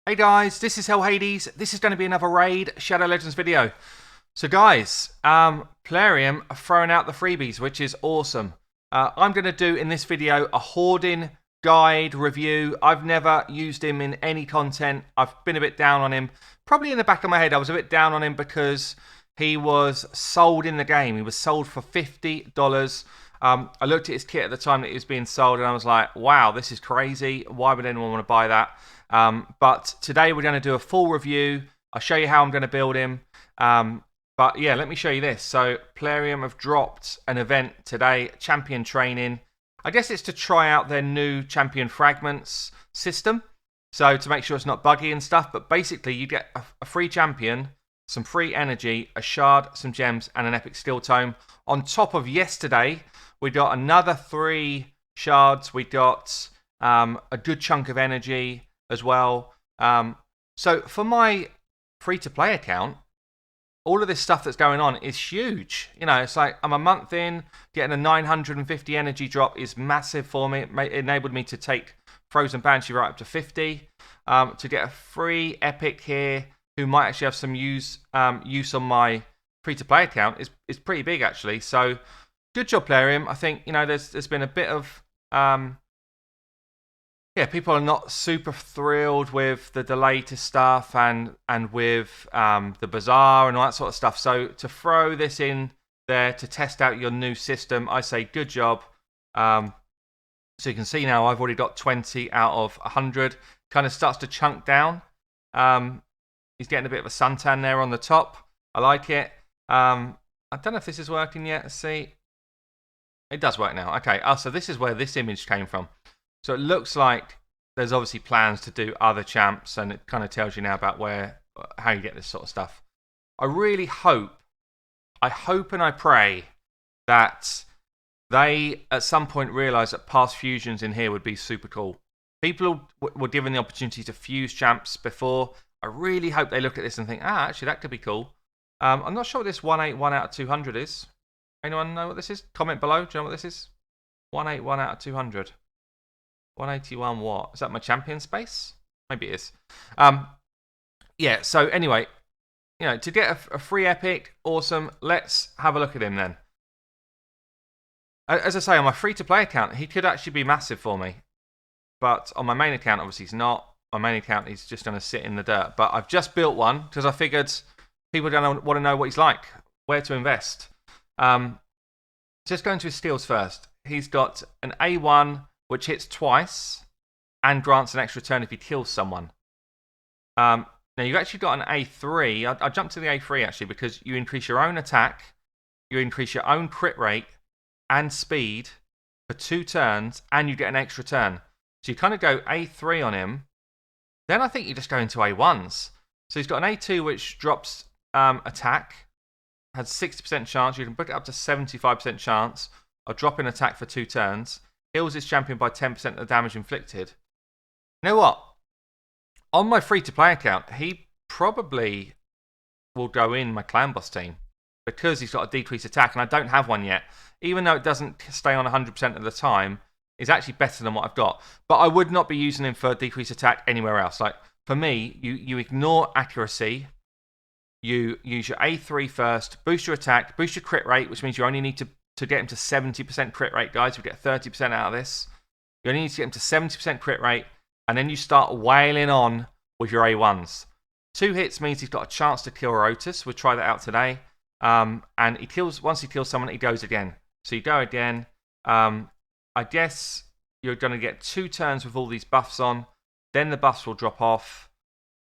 Hey guys, this is Hades. This is going to be another raid Shadow Legends video. So guys, Plarium are throwing out the freebies, which is awesome. I'm going to do in this video a Hordin guide review. I've never used him in any content. I've been a bit down on him. Probably in the back of my head, I was a bit down on him because he was sold in the game. He was sold for $50. I looked at his kit at the time that he was being sold and I was like, wow, this is crazy. Why would anyone want to buy that? But today we're going to do a full review. I'll show you how I'm going to build him. But yeah, let me show you this. So Plarium have dropped an event today, champion training. I guess it's to try out their new champion fragments system. So to make sure it's not buggy and stuff. But basically you get a free champion, some free energy, a shard, some gems, and an epic steel tome. On top of yesterday, we got another 3 shards. We got a good chunk of energy as well. So for my free-to-play account, all of this stuff that's going on is huge. You know, it's like I'm a month in, getting a 950 energy drop is massive for me. It enabled me to take Frozen Banshee right up to 50. To get a free epic here, who might actually have some use on my free-to-play account, is pretty big actually. So good job, Plarium. I think, you know, there's been a bit of yeah, people are not super thrilled with the delay to stuff and with the bazaar and all that sort of stuff. So to throw this in there to test out your new system, I say good job. So you can see now I've already got 20 out of 100. Kind of starts to chunk down. He's getting a bit of a suntan there on the top. I like it. I don't know if this is working yet. Let's see. It does work now. Okay. Oh, so this is where this image came from. So it looks like there's obviously plans to do other champs, and it kind of tells you now about how you get this sort of stuff. I really hope and I pray that they at some point realise that past fusions in here would be super cool. People were given the opportunity to fuse champs before. I really hope they look at this and think, actually that could be cool. I'm not sure what this 181 out of 200 is. Anyone know what this is? Comment below. Do you know what this is? 181 out of 200. 181 what? Is that my champion space? Maybe it is. Yeah, so anyway, you know, to get a free epic, awesome. Let's have a look at him then. As I say, on my free-to-play account, he could actually be massive for me. But on my main account, obviously he's not. My main account, he's just going to sit in the dirt. But I've just built one because I figured people are going to want to know what he's like, where to invest. Just going to his skills first. He's got an A1, which hits twice and grants an extra turn if he kills someone. Now, you've actually got an A3. I jumped to the A3, actually, because you increase your own attack, you increase your own crit rate and speed for 2 turns, and you get an extra turn. So you kind of go A3 on him. Then I think you just go into A1s. So he's got an A2, which drops attack, has 60% chance. You can put it up to 75% chance of dropping attack for 2 turns. Heals his champion by 10% of the damage inflicted. You know what? On my free-to-play account, he probably will go in my clan boss team because he's got a decreased attack, and I don't have one yet. Even though it doesn't stay on 100% of the time, it's actually better than what I've got. But I would not be using him for decreased attack anywhere else. Like, for me, you ignore accuracy. You use your A3 first, boost your attack, boost your crit rate, which means you only need to get him to 70% crit rate, guys. We get 30% out of this. You only need to get him to 70% crit rate, and then you start wailing on with your A1s. 2 hits means he's got a chance to kill Rotus. We'll try that out today. And he kills. Once he kills someone, he goes again. So you go again. I guess you're going to get 2 turns with all these buffs on. Then the buffs will drop off.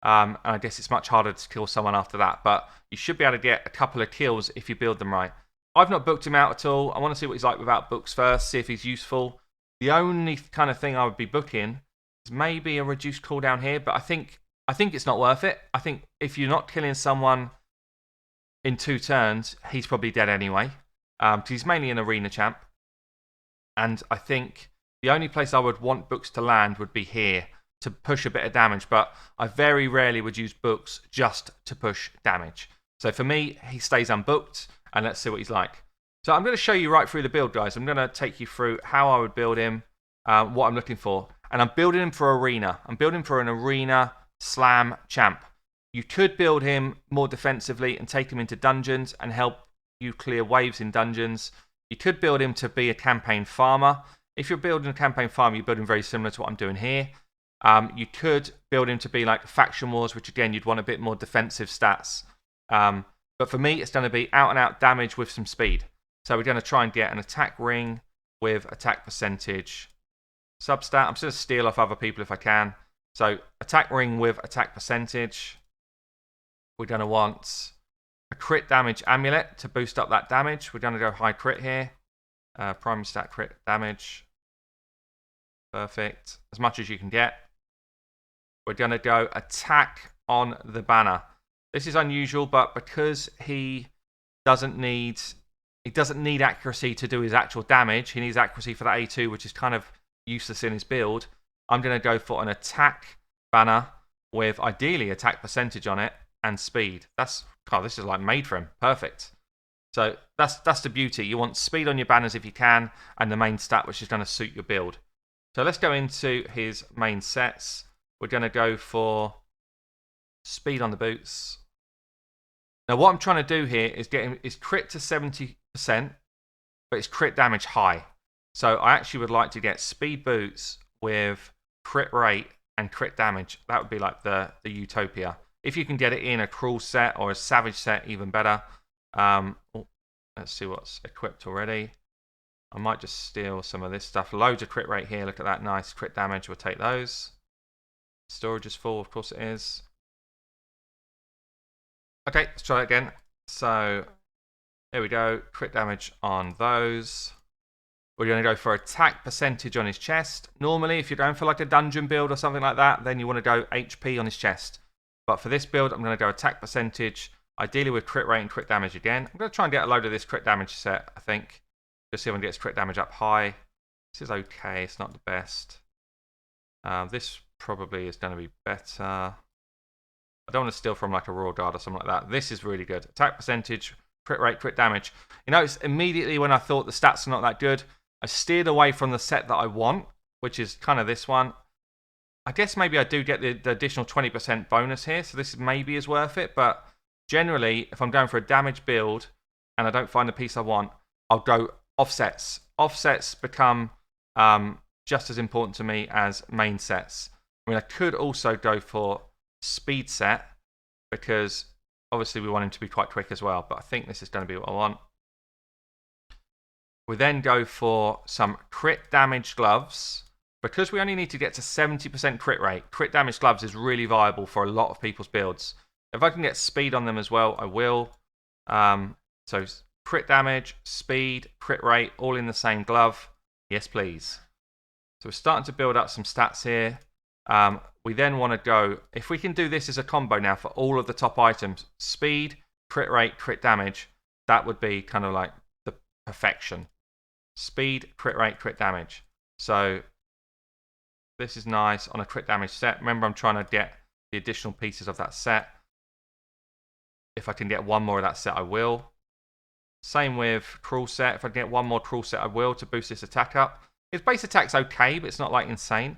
And I guess it's much harder to kill someone after that. But you should be able to get a couple of kills if you build them right. I've not booked him out at all. I want to see what he's like without books first, see if he's useful. The only kind of thing I would be booking is maybe a reduced cooldown here, but I think it's not worth it. I think if you're not killing someone in 2 turns, he's probably dead anyway, because he's mainly an arena champ. And I think the only place I would want books to land would be here to push a bit of damage, but I very rarely would use books just to push damage. So for me, he stays unbooked. And let's see what he's like. So I'm going to show you right through the build, guys. I'm going to take you through how I would build him, what I'm looking for. And I'm building him for arena. I'm building for an arena Slam Champ. You could build him more defensively and take him into dungeons and help you clear waves in dungeons. You could build him to be a campaign farmer. If you're building a campaign farmer, you're building very similar to what I'm doing here. You could build him to be like faction wars, which again, you'd want a bit more defensive stats. But for me, it's going to be out and out damage with some speed. So we're going to try and get an attack ring with attack percentage substat. I'm just going to steal off other people if I can. So attack ring with attack percentage. We're going to want a crit damage amulet to boost up that damage. We're going to go high crit here. Prime stat crit damage. Perfect. As much as you can get. We're going to go attack on the banner. This is unusual, but because he doesn't need accuracy to do his actual damage, he needs accuracy for that A2, which is kind of useless in his build. I'm going to go for an attack banner with ideally attack percentage on it and speed. This is like made for him. Perfect. So that's the beauty. You want speed on your banners if you can, and the main stat which is going to suit your build. So let's go into his main sets. We're going to go for speed on the boots. Now what I'm trying to do here is get his crit to 70%, but his crit damage high. So I actually would like to get speed boots with crit rate and crit damage. That would be like the utopia. If you can get it in a cruel set or a savage set, even better. Let's see what's equipped already. I might just steal some of this stuff. Loads of crit rate here. Look at that nice crit damage. We'll take those. Storage is full. Of course it is. Okay, let's try it again. So here we go. Crit damage on those. We're going to go for attack percentage on his chest. Normally, if you're going for like a dungeon build or something like that, then you want to go HP on his chest. But for this build, I'm going to go attack percentage, ideally with crit rate and crit damage again. I'm going to try and get a load of this crit damage set, I think. Just see if I can get his crit damage up high. This is okay. It's not the best. This probably is going to be better. I don't want to steal from like a Royal Guard or something like that. This is really good. Attack percentage, crit rate, crit damage. You notice immediately when I thought the stats are not that good, I steered away from the set that I want, which is kind of this one. I guess maybe I do get the additional 20% bonus here, so this maybe is worth it. But generally, if I'm going for a damage build and I don't find the piece I want, I'll go offsets. Offsets become just as important to me as main sets. I mean, I could also go for speed set because obviously we want him to be quite quick as well, but I think this is going to be what I want. We then go for some crit damage gloves. Because we only need to get to 70% crit rate, crit damage gloves is really viable for a lot of people's builds. If I can get speed on them as well, I will. So crit damage, speed, crit rate, all in the same glove. Yes, please. So we're starting to build up some stats here. We then want to go, if we can do this as a combo now for all of the top items, speed, crit rate, crit damage, that would be kind of like the perfection. Speed, crit rate, crit damage. So this is nice on a crit damage set. Remember, I'm trying to get the additional pieces of that set. If I can get one more of that set, I will. Same with cruel set. If I can get one more cruel set, I will to boost this attack up. His base attack's okay, but it's not like insane.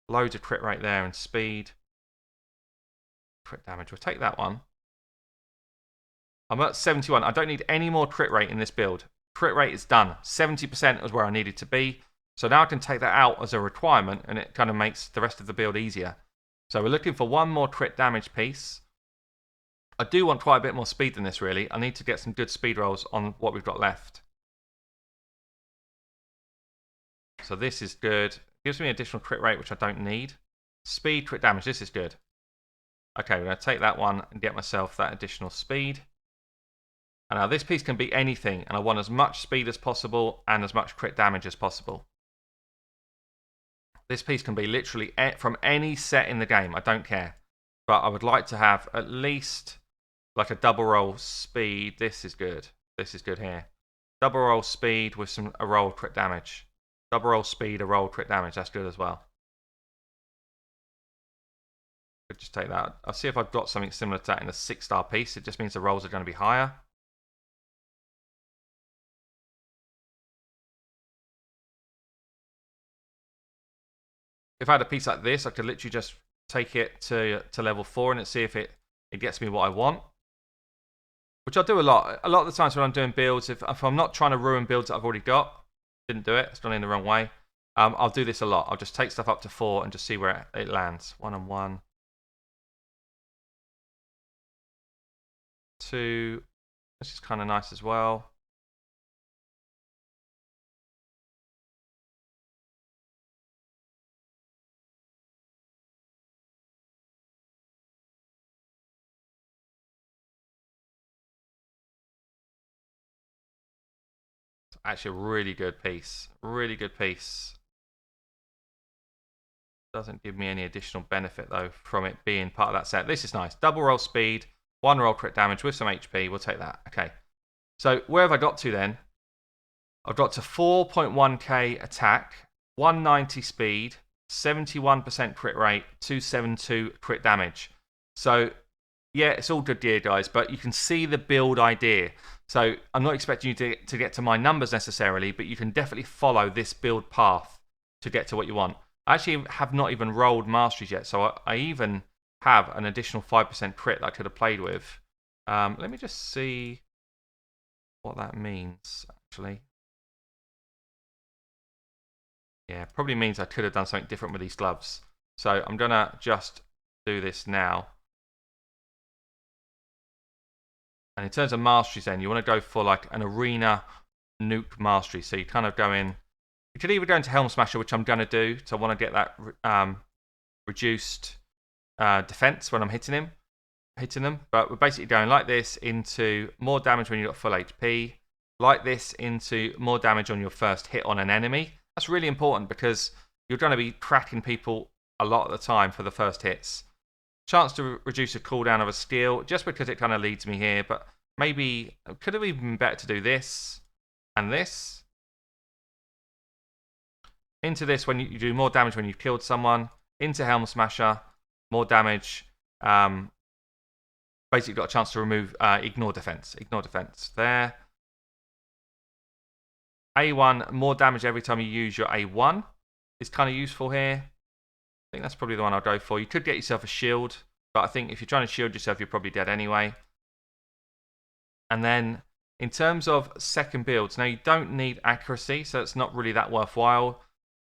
Loads of crit rate there and speed. Crit damage. We'll take that one. I'm at 71. I don't need any more crit rate in this build. Crit rate is done. 70% is where I needed to be. So now I can take that out as a requirement, and it kind of makes the rest of the build easier. So we're looking for one more crit damage piece. I do want quite a bit more speed than this, really. I need to get some good speed rolls on what we've got left. So this is good. Gives me additional crit rate, which I don't need. Speed, crit damage. This is good. Okay, we're going to take that one and get myself that additional speed. And now this piece can be anything, and I want as much speed as possible and as much crit damage as possible. This piece can be literally from any set in the game. I don't care. But I would like to have at least like a double roll speed. This is good. This is good here. Double roll speed with a roll crit damage. Double roll speed, a roll crit damage. That's good as well. Could just take that. I'll see if I've got something similar to that in a 6-star piece. It just means the rolls are going to be higher. If I had a piece like this, I could literally just take it to level 4 and see if it gets me what I want. Which I'll do a lot. A lot of the times when I'm doing builds, if I'm not trying to ruin builds that I've already got, didn't do it, it's gone in the wrong way. I'll do this a lot. I'll just take stuff up to 4 and just see where it lands. 1 and 1. 2. This is kind of nice as well. It's actually a really good piece. Really good piece. Doesn't give me any additional benefit though from it being part of that set. This is nice. Double roll speed, 1 roll crit damage with some HP. We'll take that. Okay. So where have I got to then? I've got to 4.1k attack, 190 speed, 71% crit rate, 272 crit damage. So yeah, it's all good gear, guys, but you can see the build idea. So I'm not expecting you to get to my numbers necessarily, but you can definitely follow this build path to get to what you want. I actually have not even rolled Masteries yet, so I even have an additional 5% crit that I could have played with. Let me just see what that means, actually. Yeah, probably means I could have done something different with these gloves. So I'm going to just do this now. And in terms of Masteries then, you want to go for like an arena nuke Mastery. So you kind of go in. You could either go into Helm Smasher, which I'm going to do. So I want to get that reduced defense when I'm hitting them. But we're basically going like this into more damage when you've got full HP. Like this into more damage on your first hit on an enemy. That's really important because you're going to be cracking people a lot of the time for the first hits. Chance to reduce a cooldown of a skill, just because it kind of leads me here. But maybe, could have even been better to do this and this. Into this when you do more damage when you've killed someone. Into Helm Smasher, more damage. Basically got a chance to remove ignore defense. Ignore defense there. A1, more damage every time you use your A1 is kind of useful here. I think that's probably the one I'll go for. You could get yourself a shield, but I think if you're trying to shield yourself, you're probably dead anyway. And then in terms of second builds, now you don't need accuracy, so it's not really that worthwhile.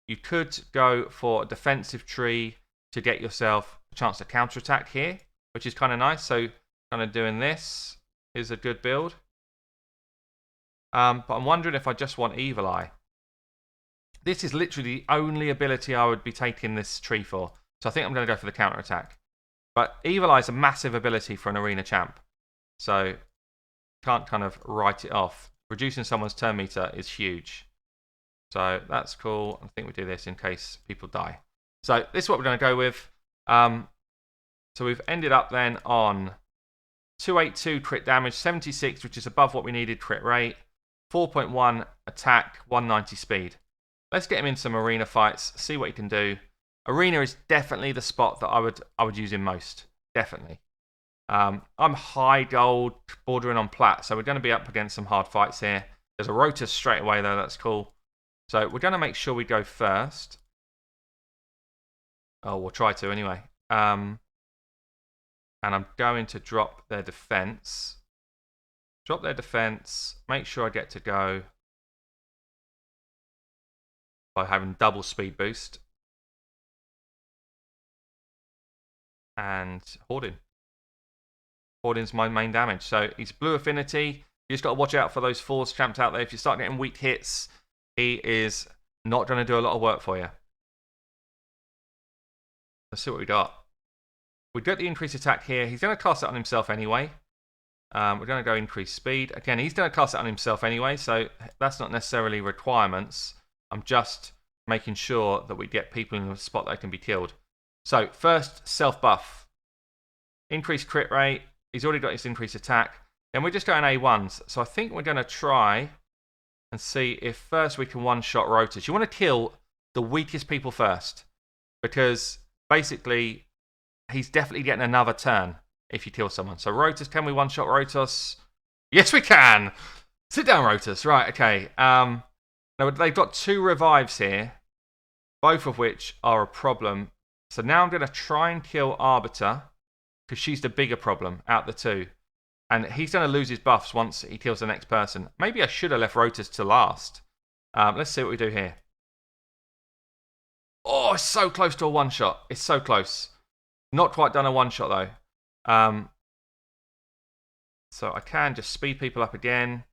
You could go for a defensive tree to get yourself a chance to counterattack here, which is kind of nice. So kind of doing this is a good build. But I'm wondering if I just want Evil Eye. This is literally the only ability I would be taking this tree for. So I think I'm going to go for the counterattack. But Evil Eye is a massive ability for an arena champ. So can't kind of write it off. Reducing someone's turn meter is huge. So that's cool. I think we do this in case people die. So this is what we're going to go with. So we've ended up then on 282 crit damage, 76, which is above what we needed crit rate, 4.1 attack, 190 speed. Let's get him in some arena fights, see what he can do. Arena is definitely the spot that I would use him most. Definitely. I'm high gold, bordering on plat, so we're going to be up against some hard fights here. There's a Rotus straight away though, that's cool. So we're going to make sure we go first. Oh, we'll try to anyway. And I'm going to drop their defense. Drop their defense. Make sure I get to go by having double speed boost. And Hordin. Hordin's my main damage. So he's blue affinity. You just got to watch out for those force champs out there. If you start getting weak hits, he is not going to do a lot of work for you. Let's see what we got. We got the increased attack here. He's going to cast it on himself anyway. We're going to go increase speed. Again, he's going to cast it on himself anyway, so that's not necessarily requirements. I'm just making sure that we get people in a spot that can be killed. So, first, self-buff. Increased crit rate. He's already got his increased attack. Then we're just going A1s. So I think we're going to try and see if first we can one-shot Rotus. You want to kill the weakest people first. Because, basically, he's definitely getting another turn if you kill someone. So Rotus, can we one-shot Rotus? Yes, we can! Sit down, Rotus. Right, okay. Now, they've got 2 revives here, both of which are a problem So now I'm going to try and kill Arbiter, because she's the bigger problem out the two. And he's going to lose his buffs once he kills the next person. Maybe I should have left Rotus to last. Let's see what we do here. Oh, it's so close to a one-shot. It's so close. Not quite done a one-shot, though. So I can just speed people up again.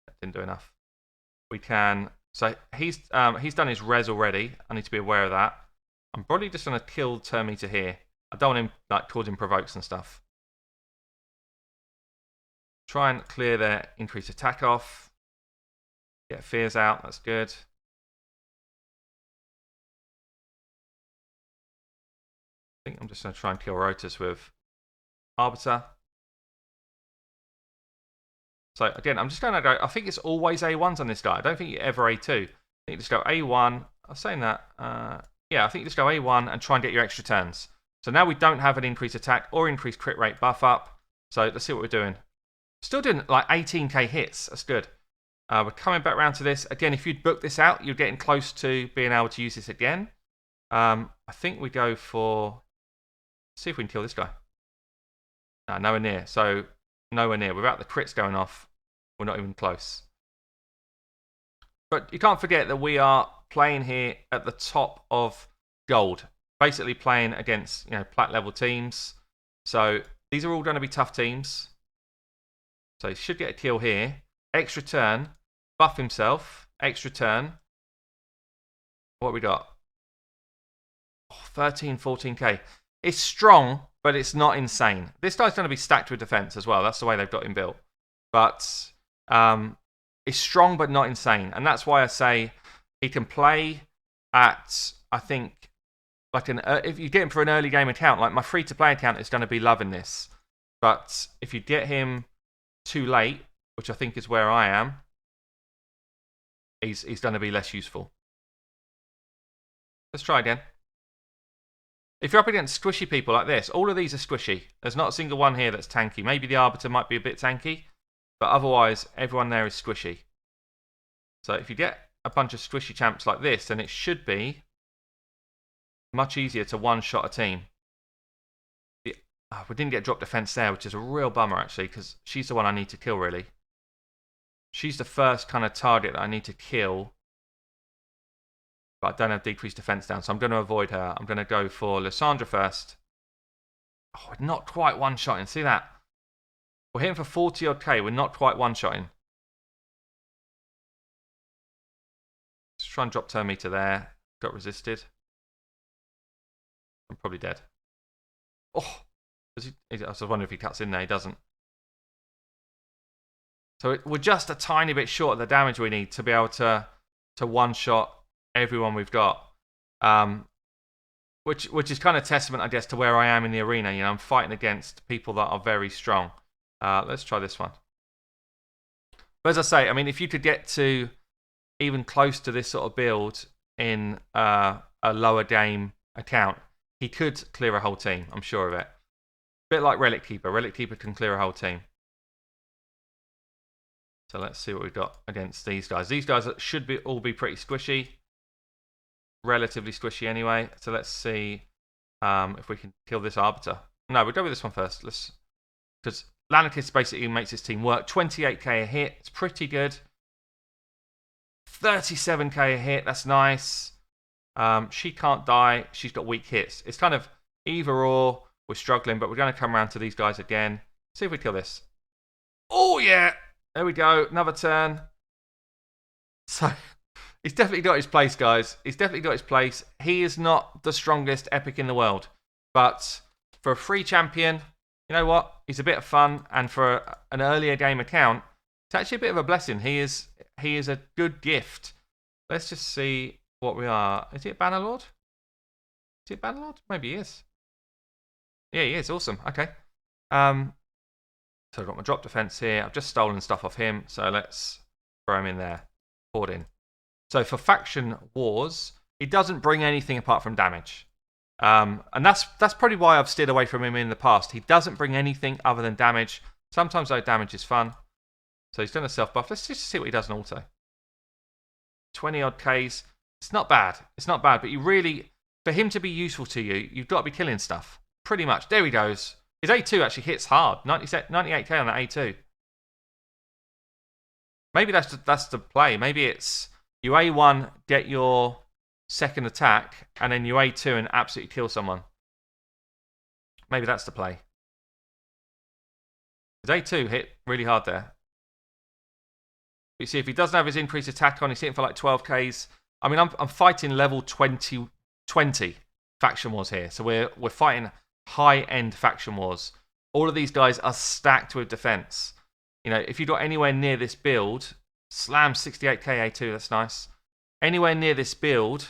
That didn't do enough. We can... So he's done his res already. I need to be aware of that. I'm probably just going to kill turn meter here. I don't want him like causing provokes and stuff. Try and clear their increased attack off. Get fears out. That's good. I think I'm just going to try and kill Rotus with Arbiter. So again, I'm just going to go, I think it's always A1s on this guy. I don't think you ever A2. I think you just go A1. I was saying that. Yeah, I think you just go A1 and try and get your extra turns. So now we don't have an increased attack or increased crit rate buff up. So let's see what we're doing. Still doing like 18k hits. That's good. We're coming back around to this. Again, if you'd booked this out, you're getting close to being able to use this again. I think we go for... See if we can kill this guy. No, nowhere near. So nowhere near. Without the crits going off, we're not even close. But you can't forget that we are playing here at the top of gold. Basically playing against, you know, plat level teams. So these are all going to be tough teams. So he should get a kill here. Extra turn. Buff himself. Extra turn. What have we got? Oh, 13, 14k. It's strong, but it's not insane. This guy's going to be stacked with defense as well. That's the way they've got him built. But it's strong, but not insane. And that's why I say he can play at, I think, like if you get him for an early game account, like my free-to-play account is going to be loving this. But if you get him too late, which I think is where I am, he's going to be less useful. Let's try again. If you're up against squishy people like this, all of these are squishy. There's not a single one here that's tanky. Maybe the Arbiter might be a bit tanky, but otherwise, everyone there is squishy. So if you get a bunch of squishy champs like this, then it should be much easier to one-shot a team. We didn't get drop defense there, which is a real bummer, actually, because she's the one I need to kill, really. She's the first kind of target that I need to kill. But I don't have decreased defense down, so I'm going to avoid her. I'm going to go for Lysandra first. Oh, we're not quite one-shotting. See that? We're hitting for 40 odd K. We're not quite one-shotting. Let's try and drop turn meter there. Got resisted. I'm probably dead. Oh, I was wondering if he cuts in there. He doesn't. So we're just a tiny bit short of the damage we need to be able to one-shot everyone we've got, which is kind of testament, I guess, to where I am in the arena. You know, I'm fighting against people that are very strong. Let's try this one. But as I say, I mean, if you could get to even close to this sort of build in a lower game account, he could clear a whole team. I'm sure of it. A bit like Relic Keeper. Relic Keeper can clear a whole team. So let's see what we've got against these guys. These guys should all be pretty squishy. Relatively squishy anyway. So let's see if we can kill this Arbiter. No, we'll go with this one first. Because Lanarkist basically makes his team work. 28k a hit. It's pretty good. 37k a hit. That's nice. She can't die. She's got weak hits. It's kind of either or. We're struggling, but we're going to come around to these guys again. See if we kill this. Oh, yeah. There we go. Another turn. So... he's definitely got his place, guys. He's definitely got his place. He is not the strongest epic in the world. But for a free champion, you know what? He's a bit of fun. And for an earlier game account, it's actually a bit of a blessing. He is a good gift. Let's just see what we are. Is he a Bannerlord? Is he a Bannerlord? Maybe he is. Yeah, he is. Awesome. Okay. So I've got my drop defense here. I've just stolen stuff off him. So let's throw him in there. Hordin. So for faction wars, he doesn't bring anything apart from damage. And that's probably why I've steered away from him in the past. He doesn't bring anything other than damage. Sometimes though, damage is fun. So he's done a self-buff. Let's just see what he does in auto. 20 odd Ks. It's not bad. It's not bad, but you really... for him to be useful to you, you've got to be killing stuff. Pretty much. There he goes. His A2 actually hits hard. 98k on that A2. Maybe that's the play. Maybe it's you A1, get your second attack, and then you A2 and absolutely kill someone. Maybe that's the play. His A2 hit really hard there. You see, if he doesn't have his increased attack on, he's hitting for like 12Ks. I mean, I'm fighting level 20 faction wars here. So we're fighting high-end faction wars. All of these guys are stacked with defense. You know, if you got anywhere near this build, slam 68k A2, that's nice. Anywhere near this build,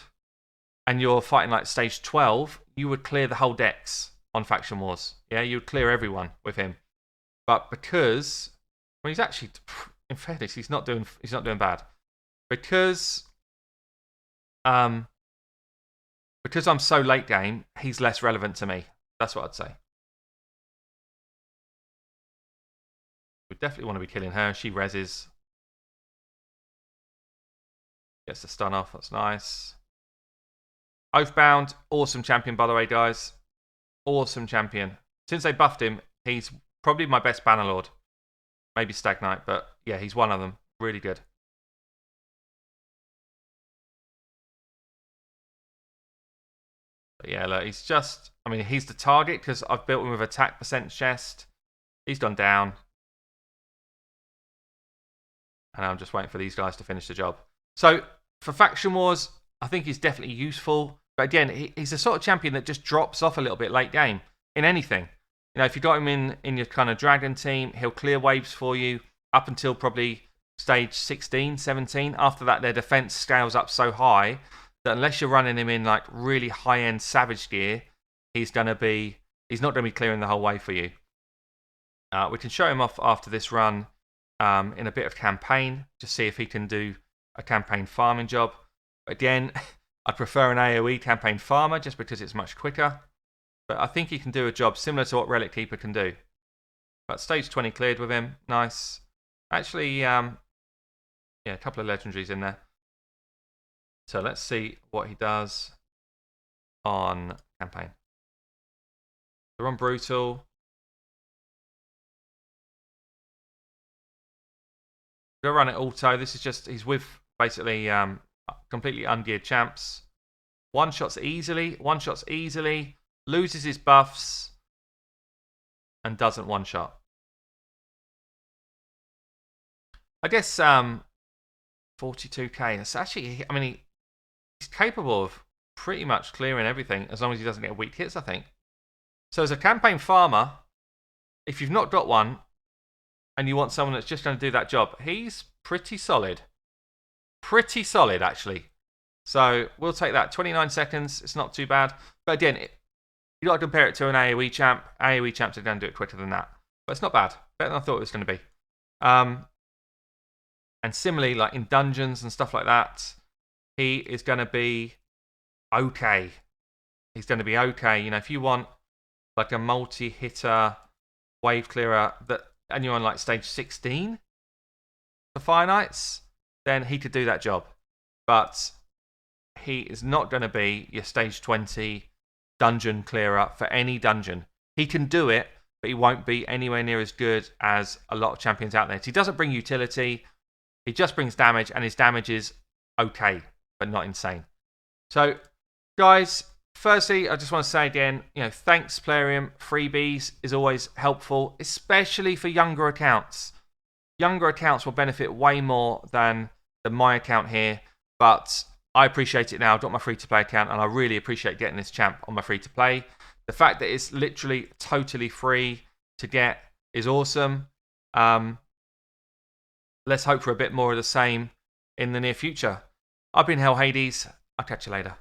and you're fighting like stage 12, you would clear the whole decks on faction wars. Yeah, you would clear everyone with him. But because, well, he's actually, in fairness, he's not doing bad. Because I'm so late game, he's less relevant to me. That's what I'd say. We definitely want to be killing her. She reses. Gets the stun off. That's nice. Oathbound, awesome champion, by the way, guys. Awesome champion. Since they buffed him, he's probably my best banner lord. Maybe Stag Knight, but yeah, he's one of them. Really good. But yeah, look, he's just, I mean, he's the target because I've built him with attack percent chest. He's gone down. And I'm just waiting for these guys to finish the job. So, for Faction Wars, I think he's definitely useful. But again, he's the sort of champion that just drops off a little bit late game in anything. You know, if you got him in your kind of dragon team, he'll clear waves for you up until probably stage 16, 17. After that, their defense scales up so high that unless you're running him in like really high-end savage gear, he's not going to be clearing the whole way for you. We can show him off after this run in a bit of campaign, just see if he can do a campaign farming job. Again, I'd prefer an AoE campaign farmer just because it's much quicker. But I think he can do a job similar to what Relic Keeper can do. But stage 20 cleared with him. Nice. Actually, yeah, a couple of legendaries in there. So let's see what he does on campaign. They're on Brutal. Go run it auto. This is just, he's with basically completely ungeared champs. One shots easily, loses his buffs, and doesn't one shot. I guess 42k. That's actually, I mean, he's capable of pretty much clearing everything as long as he doesn't get weak hits, I think. So as a campaign farmer, if you've not got one, and you want someone that's just going to do that job, he's pretty solid. Pretty solid, actually. So we'll take that. 29 seconds. It's not too bad. But again, you got to compare it to an AoE champ. AoE champs are going to do it quicker than that. But it's not bad. Better than I thought it was going to be. And similarly, like in dungeons and stuff like that, he is going to be okay. He's going to be okay. You know, if you want like a multi-hitter wave clearer and you're on like stage 16 for Fire Knights, then he could do that job. But he is not going to be your stage 20 dungeon clearer for any dungeon. He can do it, but he won't be anywhere near as good as a lot of champions out there. So he doesn't bring utility. He just brings damage, and his damage is okay, but not insane. So, guys, firstly, I just want to say again, you know, thanks, Plarium. Freebies is always helpful, especially for younger accounts. Younger accounts will benefit way more than my account here, but I appreciate it now. I've got my free-to-play account, and I really appreciate getting this champ on my free-to-play. The fact that it's literally totally free to get is awesome. Let's hope for a bit more of the same in the near future. I've been Hell Hades. I'll catch you later.